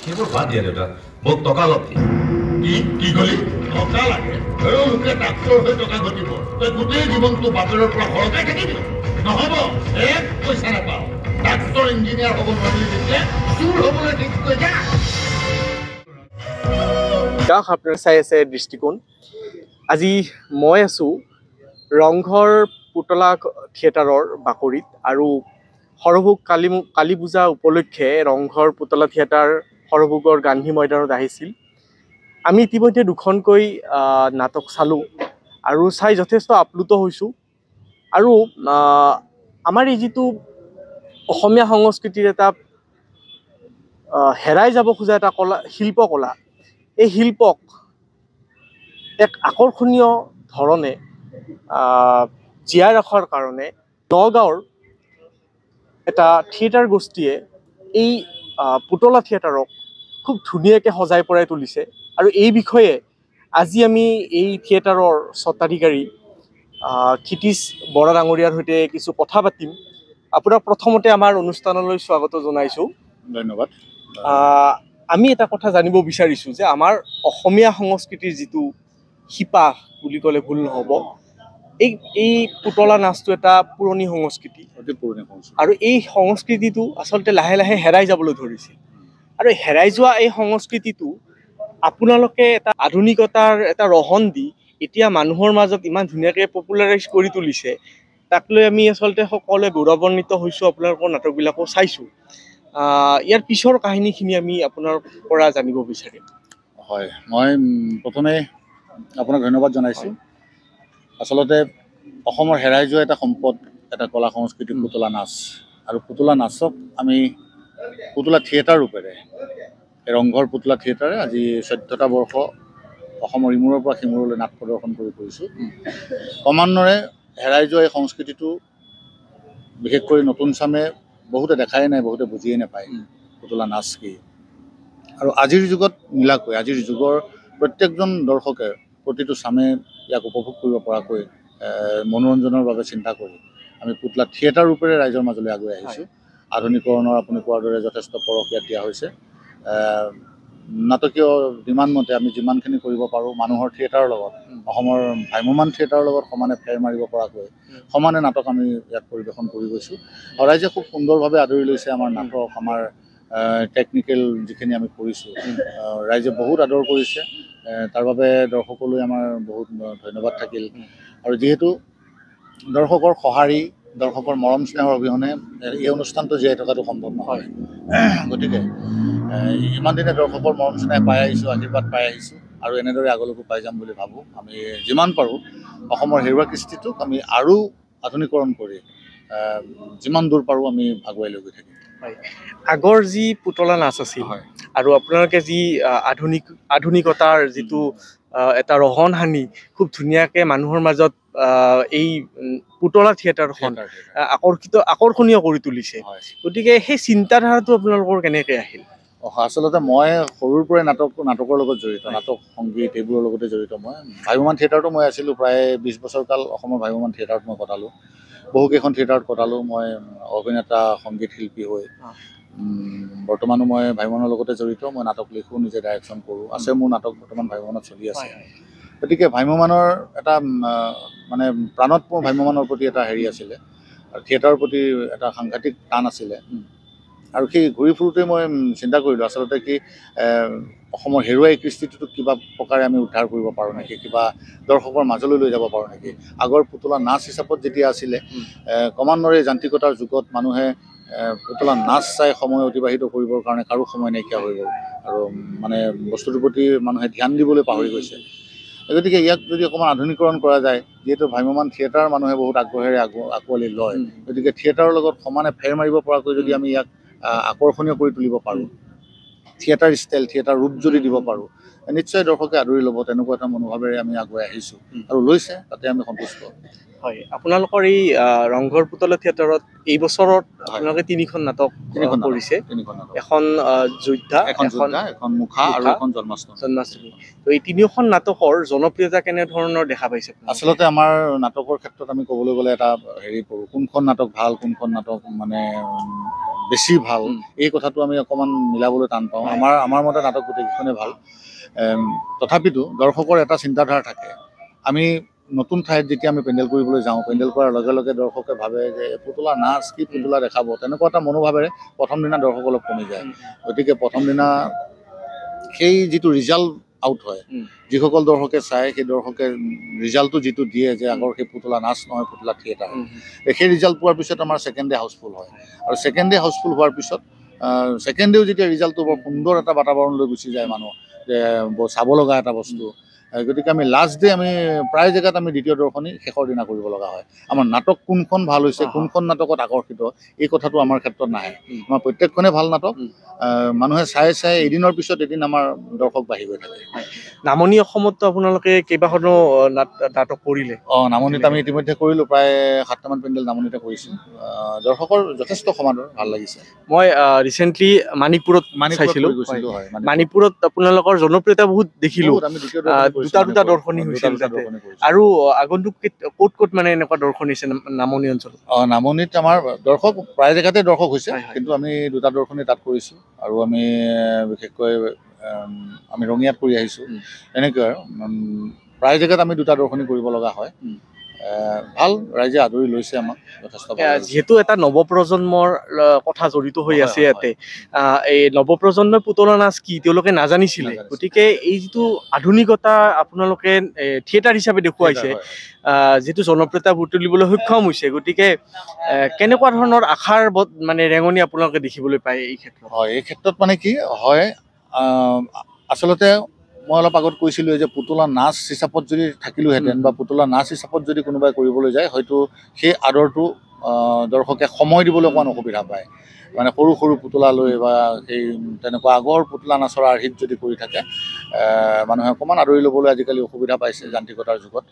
সেইবোৰ বাদ দিয়া দেউতা মোক টকা অলপ দিয়ে কি গলি টকা লাগে লোকে ডাক্তৰ হৈ টকা ঘটিব তই গোটেই জীৱনটো বাপেৰৰ পৰা সৰকাই থাকিবি নহ'ব এক পইচা নাপাওঁ ডাক্তৰ ইঞ্জিনিয়াৰ হ'ব নোৱাৰিলে যেতিয়া চুৰ হ'বলৈ ঠিক কৈ যা আপোনাৰ চাই আছে দৃষ্টিকোণ আজি মই আছোঁ ৰংঘৰ পুতলা থিয়েটাৰৰ বাকৰিত আৰু সৰভোগ কালী পূজা উপলক্ষে ৰংঘৰ পুতলা থিয়েটাৰ সৰভোগৰ গান্ধী ময়দানত আহিছিল আমি ইতিমধ্যে দুখনকৈ নাটক চালোঁ আৰু চাই যথেষ্ট আপ্লুত হৈছোঁ আৰু আমাৰ এই যিটো অসমীয়া সংস্কৃতিৰ এটা হেৰাই যাব খোজা এটা কলা শিল্পকলা এই শিল্পক এক আকৰ্ষণীয় ধৰণে জীয়াই ৰখাৰ কাৰণে নগাঁৱৰ এটা থিয়েটাৰ গোষ্ঠীয়ে এই পুতলা থিয়েটাৰক খুব ধুনীয়াকৈ সজাই পৰাই তুলিছে আৰু এই বিষয়ে আজি আমি এই থিয়েটাৰৰ স্বত্বাধিকাৰী ক্ষিতিশ বৰা ডাঙৰীয়াৰ সৈতে কিছু কথা পাতিম আপোনাক প্ৰথমতে আমাৰ অনুষ্ঠানলৈ স্বাগত জনাইছোঁ ধন্যবাদ আমি এটা কথা জানিব বিচাৰিছোঁ যে আমাৰ অসমীয়া সংস্কৃতিৰ যিটো শিপা বুলি ক'লে ভুল নহ'ব এই পুতলা নাচটো এটা পুৰণি সংস্কৃতি আৰু এই সংস্কৃতিটো আচলতে লাহে লাহে হেৰাই যাবলৈ ধৰিছিল আৰু হেৰাই যোৱা এই সংস্কৃতিটো আপোনালোকে এটা আধুনিকতাৰ এটা ৰহণ দি এতিয়া মানুহৰ মাজত ইমান ধুনীয়াকৈ পপুলাৰাইজ কৰি তুলিছে তাক লৈ আমি আচলতে সকলোৱে গৌৰৱান্বিত হৈছোঁ আপোনালোকৰ নাটকবিলাকো চাইছোঁ ইয়াৰ পিছৰ কাহিনীখিনি আমি আপোনাৰ পৰা জানিব বিচাৰিম হয় মই প্ৰথমে আপোনাক ধন্যবাদ জনাইছোঁ আচলতে অসমৰ হেৰাই যোৱা এটা সম্পদ এটা কলা সংস্কৃতি পুতলা নাচ আৰু পুতলা নাচক আমি পুতলা থিয়েটাৰ ৰূপেৰে ৰংঘৰ পুতলা থিয়েটাৰে আজি 14টা বৰ্ষ অসমৰ ইমূৰৰ পৰা সিমূৰলৈ নাট প্ৰদৰ্শন কৰি কৰিছোঁ ক্ৰমান্বয়ে হেৰাই যোৱা এই সংস্কৃতিটো বিশেষকৈ নতুন চামে বহুতে দেখাই নাই বহুতে বুজিয়ে নাপায় পুতলা নাচ কি আৰু আজিৰ যুগত মিলাকৈ আজিৰ যুগৰ প্ৰত্যেকজন দৰ্শকে প্ৰতিটো চামে ইয়াক উপভোগ কৰিব পৰাকৈ মনোৰঞ্জনৰ বাবে চিন্তা কৰি আমি পুতলা থিয়েটাৰ ৰূপেৰে ৰাইজৰ মাজলৈ আগুৱাই আহিছোঁ আধুনিকৰণৰ আপুনি কোৱাৰ দৰে যথেষ্ট পৰশ ইয়াত দিয়া হৈছে নাটকীয় ডিমাণ্ডমতে আমি যিমানখিনি কৰিব পাৰোঁ মানুহৰ থিয়েটাৰৰ লগত অসমৰ ভ্ৰাম্যমান থিয়েটাৰৰ লগত সমানে ফেৰ মাৰিব পৰাকৈ সমানে নাটক আমি ইয়াত পৰিৱেশন কৰি গৈছোঁ আৰু ৰাইজে খুব সুন্দৰভাৱে আদৰি লৈছে আমাৰ নাটক আমাৰ টেকনিকেল যিখিনি আমি কৰিছোঁ ৰাইজে বহুত আদৰ কৰিছে তাৰ বাবে দৰ্শকলৈ আমাৰ বহুত ধন্যবাদ থাকিল আৰু যিহেতু দৰ্শকৰ সঁহাৰি দৰ্শকৰ মৰম স্নেহৰ অবিহনে এই অনুষ্ঠানটো জীয়াই থকাটো সম্ভৱ নহয় গতিকে ইমান দিনে দৰ্শকৰ মৰম স্নেহ পাই আহিছোঁ আশীৰ্বাদ পাই আহিছোঁ আৰু এনেদৰে আগলৈকো পাই যাম বুলি ভাবোঁ আমি যিমান পাৰোঁ অসমৰ হেৰুৱা কৃষ্টিটোক আমি আৰু আধুনিকৰণ কৰি যিমান দূৰ পাৰোঁ আমি আগুৱাই লৈ গৈ থাকিম আগৰ যি পুতলা নাচ আছিল আৰু আপোনালোকে যি আধুনিকতাৰ যিটো এটা ৰহণ সানি খুব ধুনীয়াকৈ মানুহৰ মাজত এই পুতলা থিয়েটাৰখন আকৰ্ষণীয় কৰি তুলিছে গতিকে সেই চিন্তাধাৰাটো আপোনালোকৰ কেনেকৈ আহিল আচলতে মই সৰুৰ পৰাই নাটকৰ লগত জড়িত নাটক সংগীত এইবোৰৰ লগতে জড়িত মই ভ্ৰাম্যমান থিয়েটাৰতো মই আছিলোঁ প্ৰায় 20 বছৰ কাল অসমৰ ভ্ৰাম্যমান থিয়েটাৰত মই কটালোঁ বহুকেইখন থিয়েটাৰত কটালোঁ মই অভিনেতা সংগীত শিল্পী হৈ বৰ্তমানো মই ভ্ৰাম্যমানৰ লগতে জড়িত মই নাটক লিখোঁ নিজে ডাইৰেকশ্যন কৰোঁ আছে মোৰ নাটক বৰ্তমান ভ্ৰাম্যমানত চলি আছে গতিকে ভ্ৰাম্যমানৰ এটা মানে প্ৰাণত মোৰ ভ্ৰাম্যমানৰ প্ৰতি এটা হেৰি আছিলে আৰু থিয়েটাৰৰ প্ৰতি এটা সাংঘাতিক টান আছিলে আৰু সেই ঘূৰি ফুৰোঁতে মই চিন্তা কৰিলোঁ আচলতে কি অসমৰ হেৰুৱাই কৃষ্টিটোক কিবা প্ৰকাৰে আমি উদ্ধাৰ কৰিব পাৰোঁ নেকি কিবা দৰ্শকৰ মাজলৈ লৈ যাব পাৰোঁ নেকি আগৰ পুতলা নাচ হিচাপত যেতিয়া আছিলে ক্ৰমান্বয়ে যান্ত্ৰিকতাৰ যুগত মানুহে পুতলা নাচ চাই সময় অতিবাহিত কৰিবৰ কাৰণে কাৰো সময় নাইকিয়া হৈ গ'ল আৰু মানে বস্তুটোৰ প্ৰতি মানুহে ধ্যান দিবলৈ পাহৰি গৈছে গতিকে ইয়াক যদি অকণমান আধুনিকৰণ কৰা যায় যিহেতু ভ্ৰাম্যমান থিয়েটাৰ মানুহে বহুত আগ্ৰহেৰে আঁকোৱালি লয় গতিকে থিয়েটাৰৰ লগত সমানে ফেৰ মাৰিব পৰাকৈ যদি আমি ইয়াক আকৰ্ষণীয় কৰি তুলিব পাৰোঁ থিয়েটাৰ ষ্টাইল থিয়েটাৰ ৰূপ যদি দিব পাৰোঁ নিশ্চয় দৰ্শকে আদৰি ল'ব তেনেকুৱা এটা মনোভাৱেৰে আমি আগুৱাই আহিছোঁ আৰু লৈছে তাতে আমি সন্তুষ্ট হয় আপোনালোকৰ এই ৰংঘৰ পুতলা থিয়েটাৰত এই বছৰত আপোনালোকে তিনিখন নাটক কৰিছে এখন যোদ্ধা এখন মুখা আৰু এখন জন্মাষ্টমী তো এই তিনিখন নাটকৰ জনপ্ৰিয়তা কেনেধৰণৰ দেখা পাইছে আচলতে আমাৰ নাটকৰ ক্ষেত্ৰত আমি ক'বলৈ গ'লে এটা হেৰি কৰোঁ কোনখন নাটক ভাল কোনখন নাটক মানে বেছি ভাল এই কথাটো আমি অকণমান মিলাবলৈ টান পাওঁ। আমাৰ মতে নাটক গোটেইকেইখনেই ভাল। তথাপিতো দৰ্শকৰ এটা চিন্তাধাৰা থাকে। আমি নতুন ঠাইত যেতিয়া আমি পেণ্ডেল কৰিবলৈ যাওঁ, পেণ্ডেল কৰাৰ লগে লগে দৰ্শকে ভাবে যে পুতলা নাচ কি পুতলা দেখাব, তেনেকুৱা এটা মনোভাৱেৰে প্ৰথম দিনা দৰ্শক অলপ কমি যায়। গতিকে প্ৰথম দিনা সেই যিটো ৰিজাল্ট আউট হয়, যিসকল দৰ্শকে চায় সেই দৰ্শকে ৰিজাল্টটো যিটো দিয়ে যে আগৰ সেই পুতলা নাচ নহয় পুতলা থিয়েটাৰ, সেই ৰিজাল্ট পোৱাৰ পিছত আমাৰ ছেকেণ্ড ডে হাউচফুল হয়। আৰু ছেকেণ্ড ডে হাউচফুল হোৱাৰ পিছত ছেকেণ্ড ডেও যেতিয়া ৰিজাল্টটো বৰ সুন্দৰ এটা বাতাবৰণ লৈ গুচি যায় মানুহ, যে বৰ চাব লগা এটা বস্তু। গতিকে আমি লাষ্ট ডে আমি প্ৰায় জেগাত আমি দ্বিতীয় দৰ্শনী শেষৰ দিনা কৰিব লগা হয়। আমাৰ নাটক কোনখন ভাল হৈছে, কোনখন নাটকত আকৰ্ষিত, এই কথাটো আমাৰ ক্ষেত্ৰত নাহে। আমাৰ প্ৰত্যেকখনে ভাল নাটক, মানুহে চাই চাই এদিনৰ পিছত এদিন আমাৰ দৰ্শক বাঢ়ি গৈ থাকে। নামনি অসমততো আপোনালোকে কেইবাখনো নাটক কৰিলে। নামনিত আমি ইতিমধ্যে কৰিলোঁ, প্ৰায় 7টামান পেণ্ডেল নামনিতে কৰিছোঁ। দৰ্শকৰ যথেষ্ট সমাদৰ, ভাল লাগিছে। মই ৰিচেণ্টলি মাণিপুৰত চাইছিলোঁ। মাণিপুৰত আপোনালোকৰ জনপ্ৰিয়তা বহুত দেখিলোঁ, দুটা দৰ্শনী হৈছিল তাতে। আৰু আগন্তুক ক'ত মানে এনেকুৱা দৰ্শনী হৈছে নামনি অঞ্চলত? নামনিত আমাৰ দৰ্শক প্ৰায় জেগাতে দৰ্শক হৈছে, কিন্তু আমি দুটা দৰ্শনী তাত কৰিছোঁ। আৰু আমি বিশেষকৈ আমি ৰঙিয়াত কৰি আহিছোঁ। এনেকৈ আৰু প্ৰায় জেগাত আমি দুটা দৰ্শনী কৰিব লগা হয়। ভাল, ৰাইজে আদৰি লৈছে আমাক যথেষ্ট। যিহেতু এটা নৱপ্ৰজন্মৰ কথা জড়িত হৈ আছে ইয়াতে, এই নৱপ্ৰজন্মই পুতলা নাচ কি তেওঁলোকে নাজানিছিলে। গতিকে এই যিটো আধুনিকতা আপোনালোকে থিয়েটাৰ হিচাপে দেখুৱাইছে, যিটো জনপ্ৰিয়তা তুলিবলৈ সক্ষম হৈছে, গতিকে কেনেকুৱা ধৰণৰ আশাৰ মানে ৰেঙনি আপোনালোকে দেখিবলৈ পায় এই ক্ষেত্ৰত? হয়, এই ক্ষেত্ৰত মানে কি হয়, আচলতে মই অলপ আগত কৈছিলোঁ যে পুতলা নাচ হিচাপত যদি থাকিলোহেঁতেন বা পুতলা নাচ হিচাপত যদি কোনোবাই কৰিবলৈ যায়, হয়তো সেই আদৰটো দৰ্শকে সময় দিবলৈ অকণমান অসুবিধা পায়। মানে সৰু সৰু পুতলা লৈ বা সেই তেনেকুৱা আগৰ পুতলা নাচৰ আৰ্হিত যদি কৰি থাকে, মানুহে অকণমান আদৰি ল'বলৈ আজিকালি অসুবিধা পাইছে যান্ত্ৰিকতাৰ যুগত।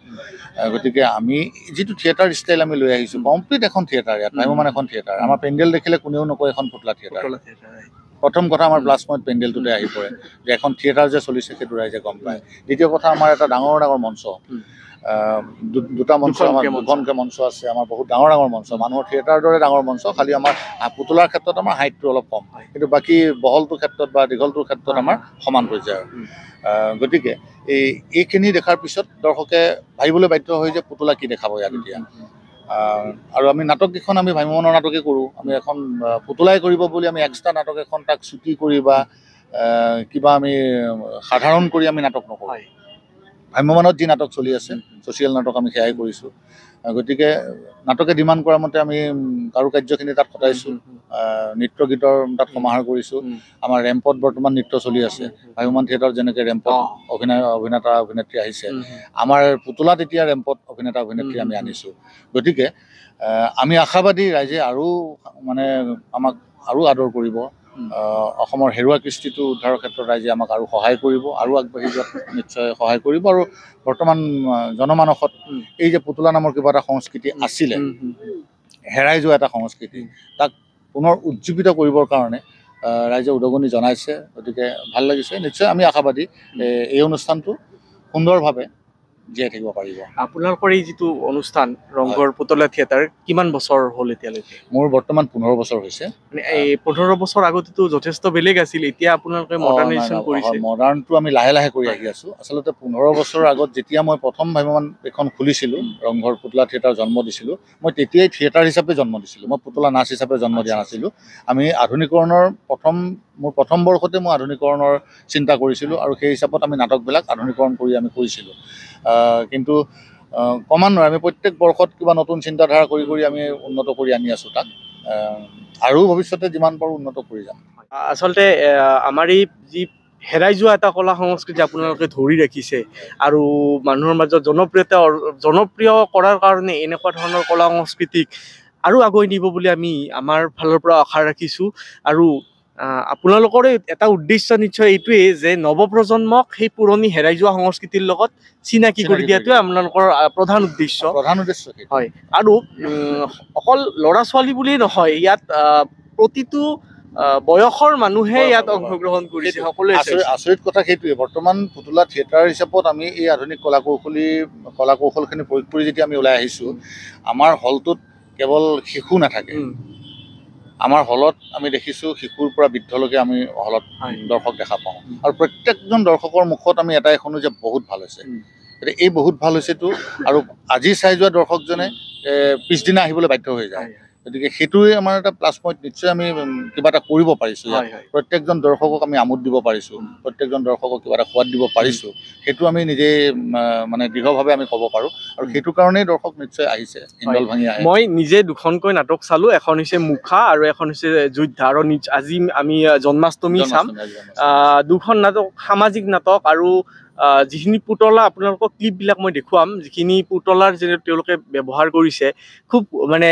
গতিকে আমি যিটো থিয়েটাৰ ষ্টাইল আমি লৈ আহিছোঁ, কমপ্লিট এখন থিয়েটাৰ, ইয়াত ভ্ৰাম্যমান এখন থিয়েটাৰ। আমাৰ পেণ্ডেল দেখিলে কোনেও নকয় এখন পুতলা থিয়েটাৰ। প্ৰথম কথা আমাৰ প্লাছ পইণ্ট পেণ্ডেলটোতে আহি পৰে, যে এখন থিয়েটাৰ যে চলিছে সেইটো ৰাইজে গম পায়। দ্বিতীয় কথা, আমাৰ এটা ডাঙৰ ডাঙৰ মঞ্চ, দুটা মঞ্চ, আমাৰ দুখনকৈ মঞ্চ আছে। আমাৰ বহুত ডাঙৰ ডাঙৰ মঞ্চ, মানুহৰ থিয়েটাৰৰ দৰে ডাঙৰ মঞ্চ। খালি আমাৰ পুতলাৰ ক্ষেত্ৰত আমাৰ হাইটটো অলপ কম, কিন্তু বাকী বহলটোৰ ক্ষেত্ৰত বা দীঘলটোৰ ক্ষেত্ৰত আমাৰ সমান পৰ্যায়ৰ। গতিকে এইখিনি দেখাৰ পিছত দৰ্শকে ভাবিবলৈ বাধ্য হয় যে পুতলা কি দেখাব ইয়াত এতিয়া। আৰু আমি নাটককেইখন আমি ভ্ৰাম্যমানৰ নাটকেই কৰোঁ। আমি এখন পুতলাই কৰিব বুলি আমি এক্সট্ৰা নাটক এখন তাক ছুটি কৰি বা কিবা আমি সাধাৰণ কৰি আমি নাটক নকৰোঁ। ভ্ৰাম্যমানত যি নাটক চলি আছে, ছ'চিয়েল নাটক, আমি সেয়াই কৰিছোঁ। গতিকে নাটকে ডিমাণ্ড কৰা মতে আমি কাৰুকাৰ্যখিনি তাত খটাইছোঁ, নৃত্য গীতৰ তাত সমাহাৰ কৰিছোঁ। আমাৰ ৰেম্পত বৰ্তমান নৃত্য চলি আছে। ভ্ৰাম্যমান থিয়েটাৰত যেনেকৈ ৰেম্পত অভিনেতা অভিনেত্ৰী আহিছে, আমাৰ পুতলাত এতিয়া ৰেম্পত অভিনেতা অভিনেত্ৰী আমি আনিছোঁ। গতিকে আমি আশাবাদী ৰাইজে আৰু মানে আমাক আৰু আদৰ কৰিব, অসমৰ হেৰুৱা কৃষ্টিটো উদ্ধাৰৰ ক্ষেত্ৰত ৰাইজে আমাক আৰু সহায় কৰিব, আৰু আগবাঢ়ি যোৱাত নিশ্চয় সহায় কৰিব। আৰু বৰ্তমান জনমানসত এই যে পুতলা নামৰ কিবা এটা সংস্কৃতি আছিলে, হেৰাই যোৱা এটা সংস্কৃতি, তাক পুনৰ উজ্জীৱিত কৰিবৰ কাৰণে ৰাইজে উদগনি জনাইছে। গতিকে ভাল লাগিছে। নিশ্চয় আমি আশাবাদী এই অনুষ্ঠানটো সুন্দৰভাৱে জীয়াই থাকিব পাৰিব। আপোনালোকৰ এই যিটো অনুষ্ঠান ৰংঘৰ পুতলা থিয়েটাৰ কিমান বছৰ হ'ল এতিয়ালৈকে? মোৰ বৰ্তমান 15 বছৰ হৈছে। মানে এই 15 বছৰ আগতেতো যথেষ্ট বেলেগ আছিল, এতিয়া আপোনালোকে মডাৰ্ণাইজেশ্যন কৰিছে। মডাৰ্ণটো আমি লাহে লাহে কৰি আহি আছোঁ। আচলতে 15 বছৰৰ আগত যেতিয়া মই প্ৰথম ভ্ৰাম্যমান এখন খুলিছিলোঁ, ৰংঘৰ পুতলা থিয়েটাৰ জন্ম দিছিলোঁ, মই তেতিয়াই থিয়েটাৰ হিচাপে জন্ম দিছিলোঁ। মই পুতলা নাচ হিচাপে জন্ম দিয়া নাছিলোঁ। আমি আধুনিকৰণৰ মোৰ প্ৰথম বৰ্ষতে মই আধুনিকৰণৰ চিন্তা কৰিছিলোঁ, আৰু সেই হিচাপত আমি নাটকবিলাক আধুনিকৰণ কৰি আমি কৰিছিলোঁ। কিন্তু ক্ৰমান্বয়ে আমি প্ৰত্যেক বৰ্ষত কিবা নতুন চিন্তাধাৰা কৰি কৰি আমি উন্নত কৰি আনি আছোঁ তাক, আৰু ভৱিষ্যতে যিমান পাৰোঁ উন্নত কৰি যাম। আচলতে আমাৰ এই যি হেৰাই যোৱা এটা কলা সংস্কৃতি আপোনালোকে ধৰি ৰাখিছে, আৰু মানুহৰ মাজত জনপ্ৰিয় কৰাৰ কাৰণে এনেকুৱা ধৰণৰ কলা সংস্কৃতিক আৰু আগুৱাই নিব বুলি আমি আমাৰ ফালৰ পৰা আশা ৰাখিছোঁ। আৰু আপোনালোকৰ এটা উদ্দেশ্য নিশ্চয় এইটোৱেই যে নৱপ্ৰজন্মক সেই পুৰণি হেৰাই যোৱা সংস্কৃতিৰ লগত চিনাকি কৰি দিয়াটোৱে আপোনালোকৰ প্ৰধান উদ্দেশ্য। হয়, আৰু অকল ল'ৰা ছোৱালী বুলিয়েই নহয়, ইয়াত প্ৰতিটো বয়সৰ মানুহে ইয়াত অংশগ্ৰহণ কৰিছে, সকলোৱে। আচৰিত কথা সেইটোৱে, বৰ্তমান পুতলা থিয়েটাৰ হিচাপত আমি এই আধুনিক কলা কৌশলখিনি প্ৰয়োগ কৰি যেতিয়া আমি ওলাই আহিছোঁ, আমাৰ হলটোত কেৱল শিশু নাথাকে, আমাৰ হলত আমি দেখিছোঁ শিশুৰ পৰা বৃদ্ধলৈকে আমি হলত হয়। দৰ্শক দেখা পাওঁ আৰু প্ৰত্যেকজন দৰ্শকৰ মুখত আমি এটাই শুনো যে বহুত ভাল হৈছে। গতিকে এই বহুত ভাল হৈছেতো আৰু আজি চাই যোৱা দৰ্শকজনে পিছদিনা আহিবলৈ বাধ্য হৈ যায়। গতিকে সেইটোৱে আমাৰ এটা প্লাছ পইণ্ট। নিশ্চয় আমি কিবা এটা কৰিব পাৰিছোঁ ইয়াত। প্ৰত্যেকজন দৰ্শকক আমি আমোদ দিব পাৰিছোঁ, প্ৰত্যেকজন দৰ্শকক কিবা এটা সোৱাদ দিব পাৰিছোঁ, সেইটো আমি নিজেই মানে দৃঢ়ভাৱে আমি ক'ব পাৰোঁ আৰু সেইটো কাৰণেই দৰ্শক নিশ্চয় আহিছে, ইন্দল ভাঙি আহে। মই নিজে দুখনকৈ নাটক চালোঁ, এখন হৈছে মুখা আৰু এখন হৈছে যোদ্ধা, আৰু আজি আমি জন্মাষ্টমী চাম। দুখন নাটক সামাজিক নাটক আৰু যিখিনি পুতলা আপোনালোকক ক্লিপবিলাক মই দেখুৱাম, যিখিনি পুতলাৰ যে তেওঁলোকে ব্যৱহাৰ কৰিছে খুব মানে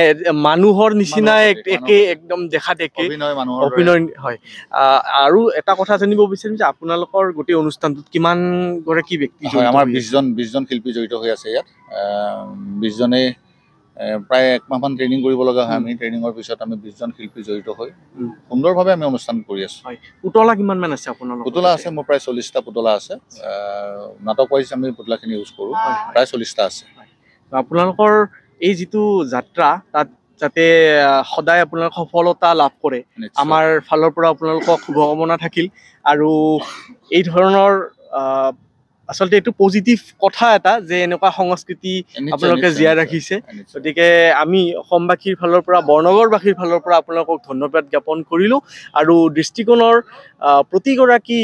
মানুহৰ নিচিনা একে একদম দেখাত একে অভিনয় হয়। আৰু এটা কথা জানিব বিচাৰিম যে আপোনালোকৰ গোটেই অনুষ্ঠানটোত কিমান গৰাকী ব্যক্তি হয়? আমাৰ 20জন শিল্পী জড়িত হৈ আছে ইয়াত। 20জনে প্ৰায় একমাহমান ট্ৰেইনিং কৰিব লগা হয়। আমি ট্ৰেইনিঙৰ পিছত আমি 20জন শিল্পী জড়িত হৈ সুন্দৰভাৱে আমি অনুষ্ঠান কৰি আছোঁ। পুতলা কিমানমান আছে আপোনালোকৰ? পুতলা আছে মোৰ প্ৰায় 40টা পুতলা আছে। নাটক ৱাইজ আমি পুতলাখিনি ইউজ কৰোঁ, প্ৰায় 40টা আছে। আপোনালোকৰ এই যিটো যাত্ৰা, তাত যাতে সদায় আপোনালোকে সফলতা লাভ কৰে, আমাৰ ফালৰ পৰা আপোনালোকক শুভকামনা থাকিল। আৰু এই ধৰণৰ আচলতে এইটো পজিটিভ কথা এটা যে এনেকুৱা সংস্কৃতি আপোনালোকে জীয়াই ৰাখিছে। গতিকে আমি অসমবাসীৰ ফালৰ পৰা, বৰ্ণগৰবাসীৰ ফালৰ পৰা আপোনালোকক ধন্যবাদ জ্ঞাপন কৰিলোঁ। আৰু দৃষ্টিকোণৰ প্ৰতিগৰাকী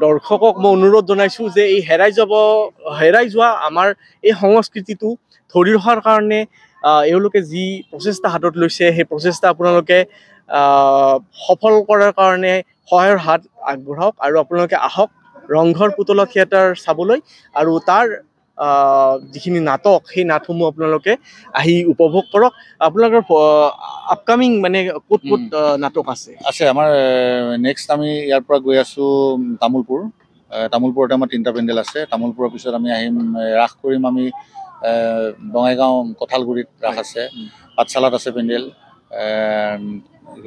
দৰ্শকক মই অনুৰোধ জনাইছোঁ যে এই হেৰাই যোৱা আমাৰ এই সংস্কৃতিটো ধৰি ৰখাৰ কাৰণে এওঁলোকে যি প্ৰচেষ্টা হাতত লৈছে, সেই প্ৰচেষ্টা আপোনালোকে সফল কৰাৰ কাৰণে সহায়ৰ হাত আগবঢ়াওক। আৰু আপোনালোকে আহক ৰংঘৰ পুতলা থিয়েটাৰ চাবলৈ, আৰু তাৰ যিখিনি নাটক, সেই নাটসমূহ আপোনালোকে আহি উপভোগ কৰক। আপোনালোকৰ আপকামিং মানে ক'ত নাটক আছে? আমাৰ নেক্সট আমি ইয়াৰ পৰা গৈ আছোঁ তামোলপুৰ। তামোলপুৰতে আমাৰ 3টা পেণ্ডেল আছে। তামোলপুৰৰ পিছত আমি আহিম, ৰাস কৰিম আমি বঙাইগাঁও কঁঠালগুৰিত ৰাস আছে, পাঠশালাত আছে পেণ্ডেল,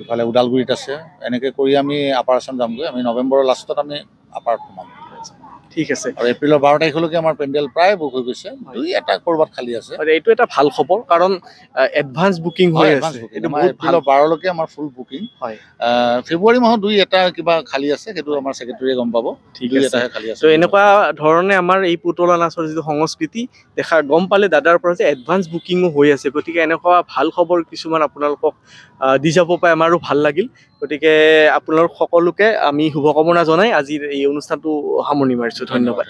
ইফালে ওদালগুৰিত আছে। এনেকৈ কৰি আমি আপাৰ আছাম যামগৈ। আমি নৱেম্বৰৰ লাষ্টত আমি আপাৰত সোমাম। ঠিক আছে। আৰু এপ্ৰিলৰ 12 তাৰিখলৈকে আমাৰ পেণ্ডেল প্ৰায় বুক হৈ গৈছে, 2-এটা ক'ৰবাত খালী আছে। এইটো এটা ভাল খবৰ, কাৰণ এডভান্স বুকিং হৈ আছে। এপ্ৰিলৰ 12লৈকে আমাৰ ফুল বুকিং। ফেব্ৰুৱাৰী মাহত 2-এটা কিবা খালী আছে, সেইটো আমাৰ ছেক্ৰেটাৰীয়ে গম পাব। ঠিক আছে। তো এনেকুৱা ধৰণে আমাৰ এই পুতলা নাচৰ যিটো সংস্কৃতি গম পালে দাদাৰ পৰা যে এডভান্স বুকিঙো হৈ আছে। গতিকে এনেকুৱা ভাল খবৰ কিছুমান আপোনালোকক দি যাব পাই আমাৰো ভাল লাগিল। গতিকে আপোনালোক সকলোকে আমি শুভকামনা জনাই আজিৰ এই অনুষ্ঠানটো সামৰণি মাৰিছোঁ। ধন্যবাদ।